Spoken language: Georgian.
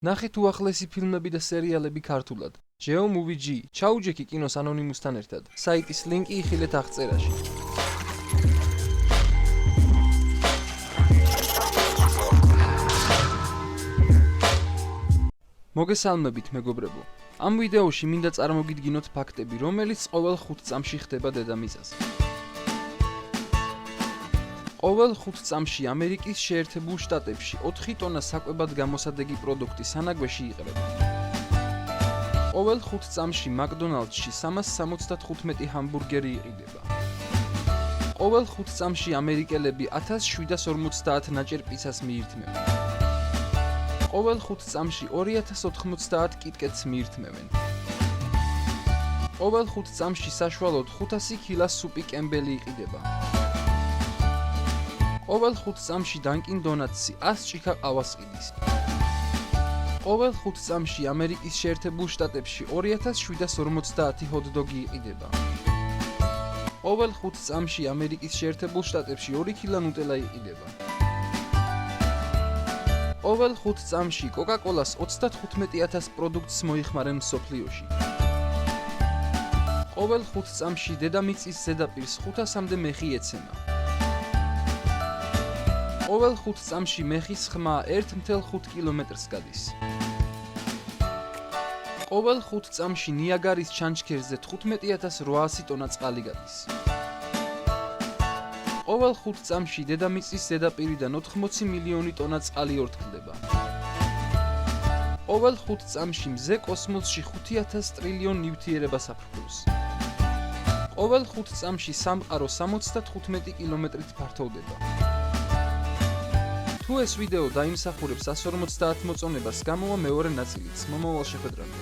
ნახეთ უახლესი ფილმები და სერიალები ქართულად. GeoMovie.g. ჩაუჯექი კინოს ანონიმუსთან ერთად. საიტის ლინკი იხილეთ აღწერაში. მოგესალმებით მეგობრებო. ამ ვიდეოში მინდა წარმოგიდგინოთ ფაქტები, რომელიც ყოველ 5 წამში ხდება დედამიწაზე. ყოველ 5 წამში ამერიკის შეერთებულ შტატებში 4 ტონა საკვებად გამოსადეგი პროდუქტი სანაგვეში იყრება. ყოველ 5 წამში მაკდონალდსში 375 ჰამბურგერი იყიდება. ყოველ 5 წამში ამერიკელები 1750 ნაჭერ პიცას მიირთმევენ. ყოველ 5 წამში 2090 კიტკეტს მიირთმევენ. ყოველ 5 წამში საშუალოდ 500 კილა სუპი კემბელი იყიდება. ყოველ 5 წამში დანკინ დონატსი 100 ჭიქა ყავას ყიდის. ყოველ 5 წამში ამერიკის შეერთებულ შტატებში 2750 ჰოთ-დოგი იყიდება. ყოველ 5 წამში ამერიკის შეერთებულ შტატებში 2 კილა ნუტელა იყიდება. ყოველ 5 წამში კოკა-კოლას 35000 პროდუქტს მოიხმარენ მსოფლიოში. ყოველ 5 წამში დედამიწის ზედაპირს 500-მდე მეხი ეცემა. ყოველ 5 წამში მეხის ხმა 1.5 კილომეტრს გადის. ყოველ 5 წამში ნიაგარის ჩანჩქერზე 15800 ტონა წყალი გადის. ყოველ 5 წამში დედამიწის ზედაპირიდან 80 მილიონი ტონა წყალი ორთქლდება. ყოველ 5 წამში მზე კოსმოსში 5000 ტრილიონ ნივთიერებას აფრქვევს. ყოველ 5 წამში სამყარო 75 კილომეტრით ფართოვდება. თუ ეს ვიდეო დაიმსახურებს 150 მოწონებას, გამოვა მეორე ნაწილიც. მომავალ შეხვედრამდე.